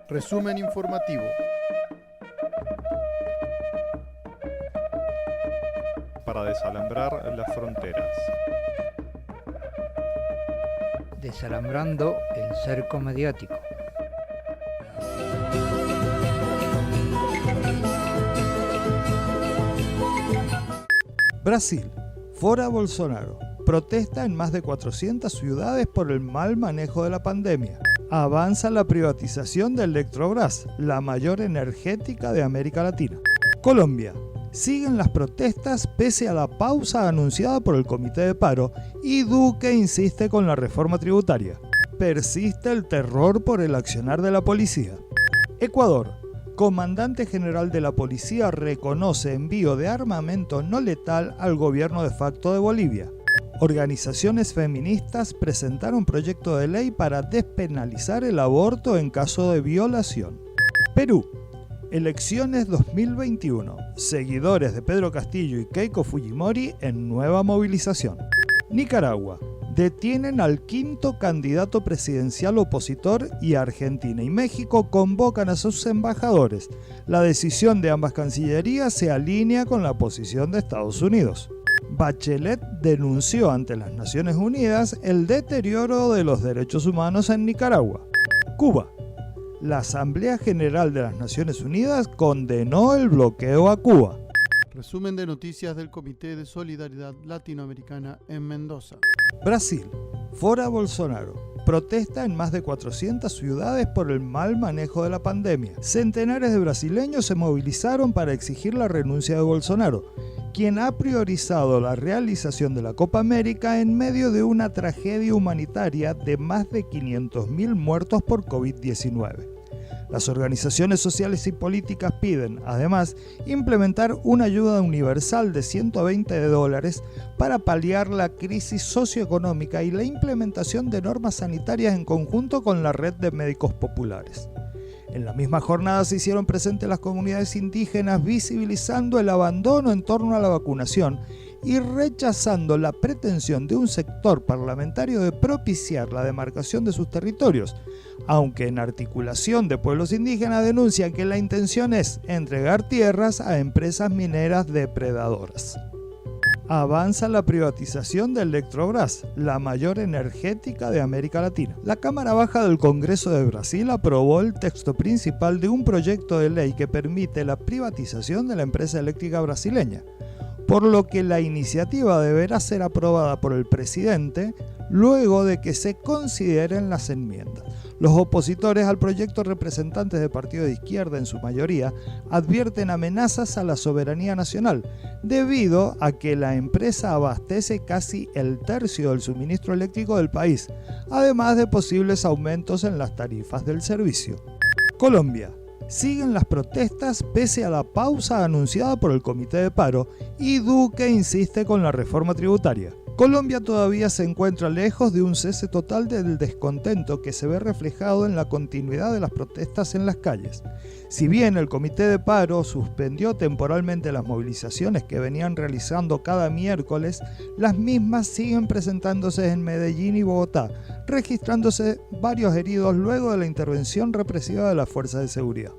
Resumen informativo. Para desalambrar las fronteras. Desalambrando el cerco mediático. Brasil. Fora Bolsonaro. Protesta en más de 400 ciudades por el mal manejo de la pandemia. Avanza la privatización de Electrobras, la mayor energética de América Latina. Colombia. Siguen las protestas pese a la pausa anunciada por el Comité de Paro y Duque insiste con la reforma tributaria. Persiste el terror por el accionar de la policía. Ecuador. Comandante general de la policía reconoce envío de armamento no letal al gobierno de facto de Bolivia. Organizaciones feministas presentaron proyecto de ley para despenalizar el aborto en caso de violación. Perú. Elecciones 2021. Seguidores de Pedro Castillo y Keiko Fujimori en nueva movilización. Nicaragua. Detienen al quinto candidato presidencial opositor y Argentina y México convocan a sus embajadores. La decisión de ambas cancillerías se alinea con la posición de Estados Unidos. Bachelet denunció ante las Naciones Unidas el deterioro de los derechos humanos en Nicaragua. Cuba. La Asamblea General de las Naciones Unidas condenó el bloqueo a Cuba. Resumen de noticias del Comité de Solidaridad Latinoamericana en Mendoza. Brasil. Fora Bolsonaro. Protesta en más de 400 ciudades por el mal manejo de la pandemia. Centenares de brasileños se movilizaron para exigir la renuncia de Bolsonaro, quien ha priorizado la realización de la Copa América en medio de una tragedia humanitaria de más de 500.000 muertos por COVID-19. Las organizaciones sociales y políticas piden, además, implementar una ayuda universal de $120 para paliar la crisis socioeconómica y la implementación de normas sanitarias en conjunto con la red de médicos populares. En la misma jornada se hicieron presentes las comunidades indígenas visibilizando el abandono en torno a la vacunación y rechazando la pretensión de un sector parlamentario de propiciar la demarcación de sus territorios, aunque en articulación de pueblos indígenas denuncian que la intención es entregar tierras a empresas mineras depredadoras. Avanza la privatización de Electrobras, la mayor energética de América Latina. La Cámara Baja del Congreso de Brasil aprobó el texto principal de un proyecto de ley que permite la privatización de la empresa eléctrica brasileña, por lo que la iniciativa deberá ser aprobada por el presidente luego de que se consideren las enmiendas. Los opositores al proyecto, representantes de partidos de izquierda en su mayoría, advierten amenazas a la soberanía nacional, debido a que la empresa abastece casi el tercio del suministro eléctrico del país, además de posibles aumentos en las tarifas del servicio. Colombia. Siguen las protestas pese a la pausa anunciada por el Comité de Paro y Duque insiste con la reforma tributaria. Colombia todavía se encuentra lejos de un cese total del descontento que se ve reflejado en la continuidad de las protestas en las calles. Si bien el Comité de Paro suspendió temporalmente las movilizaciones que venían realizando cada miércoles, las mismas siguen presentándose en Medellín y Bogotá, registrándose varios heridos luego de la intervención represiva de las fuerzas de seguridad.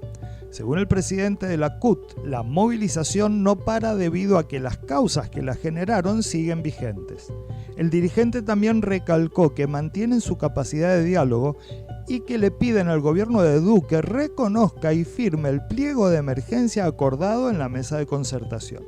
Según el presidente de la CUT, la movilización no para debido a que las causas que la generaron siguen vigentes. El dirigente también recalcó que mantienen su capacidad de diálogo y que le piden al gobierno de Duque reconozca y firme el pliego de emergencia acordado en la mesa de concertación.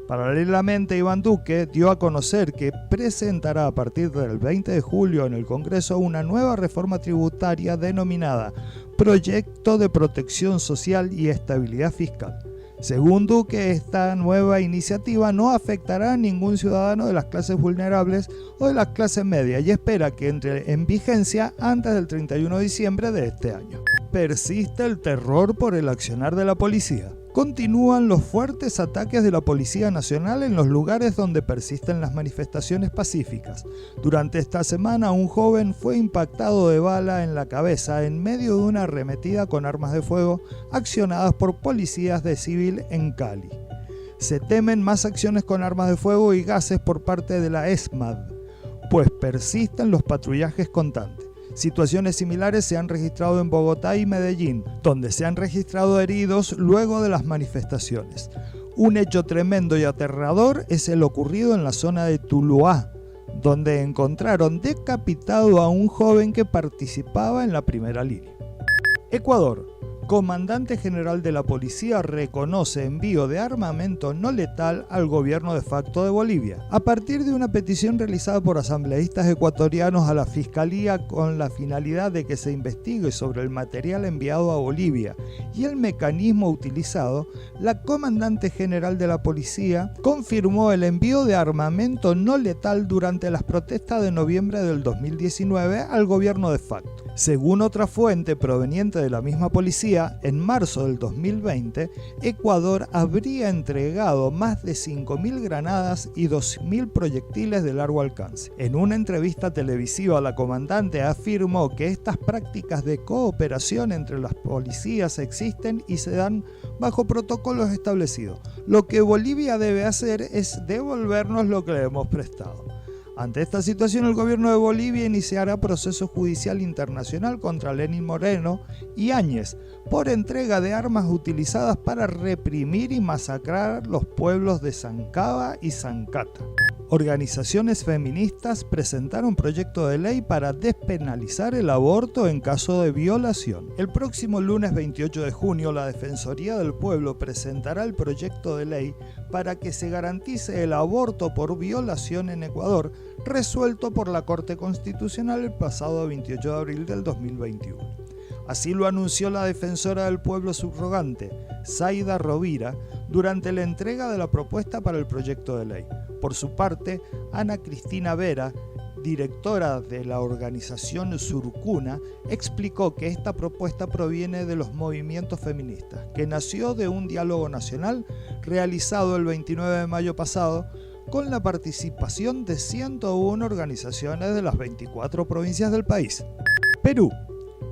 Paralelamente, Iván Duque dio a conocer que presentará a partir del 20 de julio en el Congreso una nueva reforma tributaria denominada Proyecto de Protección Social y Estabilidad Fiscal. Según Duque, esta nueva iniciativa no afectará a ningún ciudadano de las clases vulnerables o de las clases medias y espera que entre en vigencia antes del 31 de diciembre de este año. Persiste el terror por el accionar de la policía. Continúan los fuertes ataques de la Policía Nacional en los lugares donde persisten las manifestaciones pacíficas. Durante esta semana, un joven fue impactado de bala en la cabeza en medio de una arremetida con armas de fuego accionadas por policías de civil en Cali. Se temen más acciones con armas de fuego y gases por parte de la ESMAD, pues persisten los patrullajes constantes. Situaciones similares se han registrado en Bogotá y Medellín, donde se han registrado heridos luego de las manifestaciones. Un hecho tremendo y aterrador es el ocurrido en la zona de Tuluá, donde encontraron decapitado a un joven que participaba en la primera línea. Ecuador. Comandante General de la Policía reconoce envío de armamento no letal al gobierno de facto de Bolivia. A partir de una petición realizada por asambleístas ecuatorianos a la Fiscalía con la finalidad de que se investigue sobre el material enviado a Bolivia y el mecanismo utilizado, la Comandante General de la Policía confirmó el envío de armamento no letal durante las protestas de noviembre del 2019 al gobierno de facto. Según otra fuente proveniente de la misma policía, en marzo del 2020, Ecuador habría entregado más de 5.000 granadas y 2.000 proyectiles de largo alcance. En una entrevista televisiva, la comandante afirmó que estas prácticas de cooperación entre las policías existen y se dan bajo protocolos establecidos. Lo que Bolivia debe hacer es devolvernos lo que le hemos prestado. Ante esta situación, el gobierno de Bolivia iniciará proceso judicial internacional contra Lenín Moreno y Áñez por entrega de armas utilizadas para reprimir y masacrar los pueblos de Sancaba y Sancata. Organizaciones feministas presentaron proyecto de ley para despenalizar el aborto en caso de violación. El próximo lunes 28 de junio, la Defensoría del Pueblo presentará el proyecto de ley para que se garantice el aborto por violación en Ecuador, resuelto por la Corte Constitucional el pasado 28 de abril del 2021. Así lo anunció la defensora del pueblo subrogante, Zaida Rovira, durante la entrega de la propuesta para el proyecto de ley. Por su parte, Ana Cristina Vera, directora de la organización Surcuna, explicó que esta propuesta proviene de los movimientos feministas, que nació de un diálogo nacional realizado el 29 de mayo pasado con la participación de 101 organizaciones de las 24 provincias del país. Perú.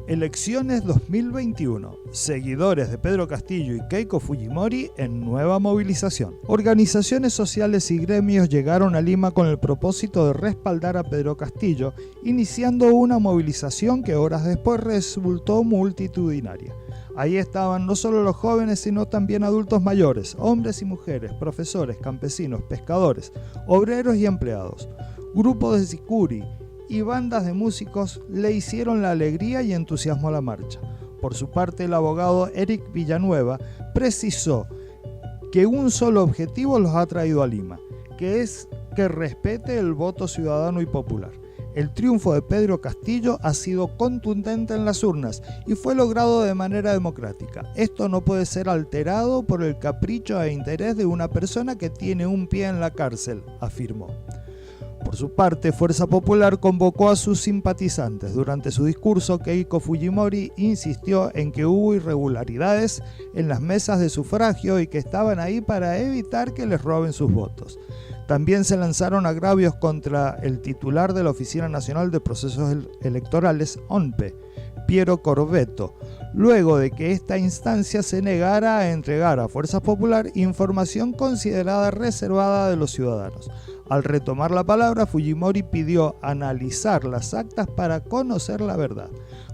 Elecciones 2021. Seguidores de Pedro Castillo y Keiko Fujimori en nueva movilización. Organizaciones sociales y gremios llegaron a Lima con el propósito de respaldar a Pedro Castillo, iniciando una movilización que horas después resultó multitudinaria. Ahí estaban no solo los jóvenes, sino también adultos mayores, hombres y mujeres, profesores, campesinos, pescadores, obreros y empleados. Grupos de sicuri y bandas de músicos le hicieron la alegría y entusiasmo a la marcha. Por su parte, el abogado Eric Villanueva precisó que un solo objetivo los ha traído a Lima, que es que respete el voto ciudadano y popular. El triunfo de Pedro Castillo ha sido contundente en las urnas y fue logrado de manera democrática. Esto no puede ser alterado por el capricho e interés de una persona que tiene un pie en la cárcel, afirmó. Por su parte, Fuerza Popular convocó a sus simpatizantes. Durante su discurso, Keiko Fujimori insistió en que hubo irregularidades en las mesas de sufragio y que estaban ahí para evitar que les roben sus votos. También se lanzaron agravios contra el titular de la Oficina Nacional de Procesos Electorales, ONPE, Piero Corvetto, luego de que esta instancia se negara a entregar a Fuerza Popular información considerada reservada de los ciudadanos. Al retomar la palabra, Fujimori pidió analizar las actas para conocer la verdad.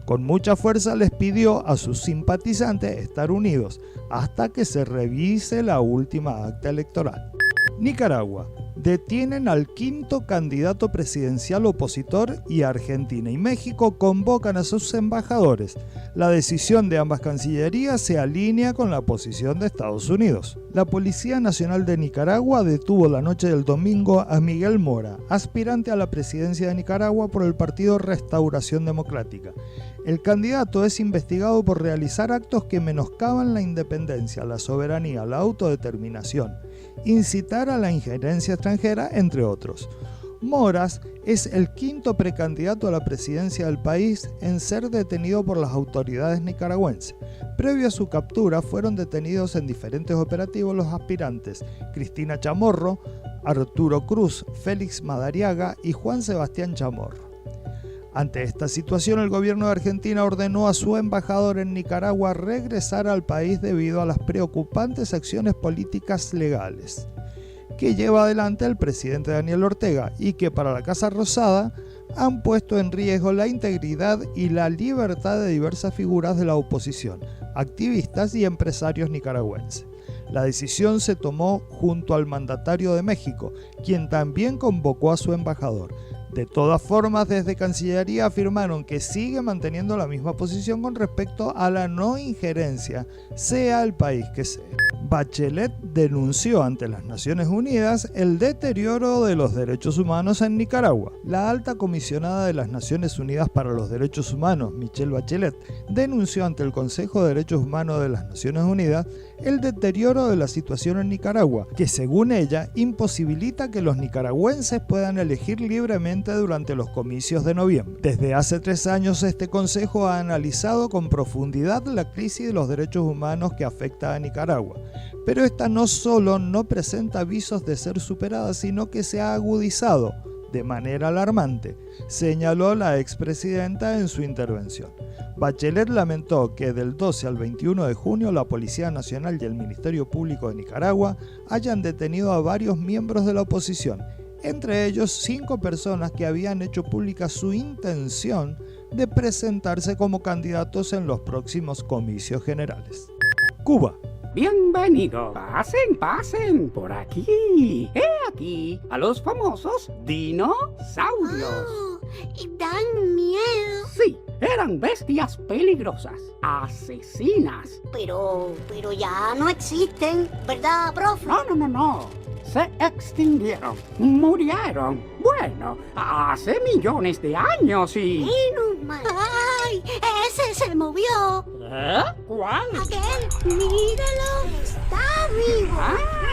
Con mucha fuerza les pidió a sus simpatizantes estar unidos hasta que se revise la última acta electoral. Nicaragua. Detienen al quinto candidato presidencial opositor y Argentina y México convocan a sus embajadores. La decisión de ambas cancillerías se alinea con la posición de Estados Unidos. La Policía Nacional de Nicaragua detuvo la noche del domingo a Miguel Mora, aspirante a la presidencia de Nicaragua por el partido Restauración Democrática. El candidato es investigado por realizar actos que menoscaban la independencia, la soberanía, la autodeterminación, incitar a la injerencia extranjera, entre otros. Moras es el quinto precandidato a la presidencia del país en ser detenido por las autoridades nicaragüenses. Previo a su captura fueron detenidos en diferentes operativos los aspirantes Cristina Chamorro, Arturo Cruz, Félix Madariaga y Juan Sebastián Chamorro. Ante esta situación, el gobierno de Argentina ordenó a su embajador en Nicaragua regresar al país debido a las preocupantes acciones políticas legales que lleva adelante el presidente Daniel Ortega y que para la Casa Rosada han puesto en riesgo la integridad y la libertad de diversas figuras de la oposición, activistas y empresarios nicaragüenses. La decisión se tomó junto al mandatario de México, quien también convocó a su embajador. De todas formas, desde Cancillería afirmaron que sigue manteniendo la misma posición con respecto a la no injerencia, sea el país que sea. Bachelet denunció ante las Naciones Unidas el deterioro de los derechos humanos en Nicaragua. La alta comisionada de las Naciones Unidas para los Derechos Humanos, Michelle Bachelet, denunció ante el Consejo de Derechos Humanos de las Naciones Unidas el deterioro de la situación en Nicaragua, que según ella imposibilita que los nicaragüenses puedan elegir libremente durante los comicios de noviembre. Desde hace 3 años este Consejo ha analizado con profundidad la crisis de los derechos humanos que afecta a Nicaragua. Pero esta no solo no presenta visos de ser superada, sino que se ha agudizado de manera alarmante, señaló la expresidenta en su intervención. Bachelet lamentó que del 12 al 21 de junio la Policía Nacional y el Ministerio Público de Nicaragua hayan detenido a varios miembros de la oposición, entre ellos 5 personas que habían hecho pública su intención de presentarse como candidatos en los próximos comicios generales. Cuba. Bienvenido, pasen por aquí. He aquí a los famosos dinosaurios. Oh, dan miedo. Sí, eran bestias peligrosas, asesinas. Pero ya no existen, ¿verdad, profe? No. Se extinguieron, murieron. Bueno, hace millones de años y... Menos mal. ¡Ay! ¡Ese se movió! ¿Eh? ¿Cuál? Aquel, míralo, está vivo.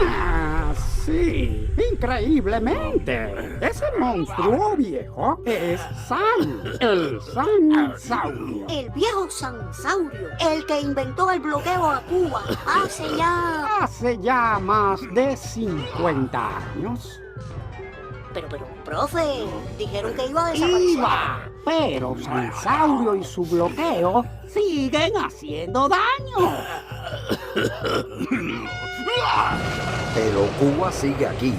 Ah, sí, increíblemente. Ese monstruo viejo es San, el Sansaurio. El viejo Sansaurio, el que inventó el bloqueo a Cuba hace ya más de 50 años. Pero, profe, dijeron que iba a desaparecer. Iba, pero Sansaurio y su bloqueo siguen haciendo daño. Pero Cuba sigue aquí,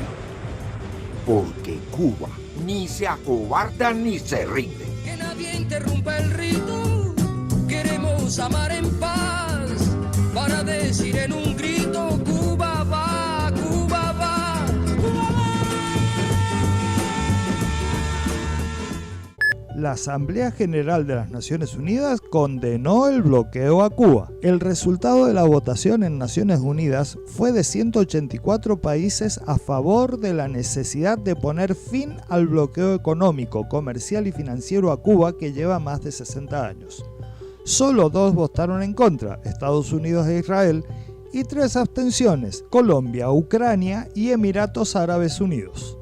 porque Cuba ni se acobarda ni se rinde. Que nadie interrumpa el rito, queremos amar en paz, para decir en un grito, Cuba va, Cuba va, Cuba va. La Asamblea General de las Naciones Unidas condenó el bloqueo a Cuba. El resultado de la votación en Naciones Unidas fue de 184 países a favor de la necesidad de poner fin al bloqueo económico, comercial y financiero a Cuba que lleva más de 60 años. Solo 2 votaron en contra, Estados Unidos e Israel, y 3 abstenciones, Colombia, Ucrania y Emiratos Árabes Unidos.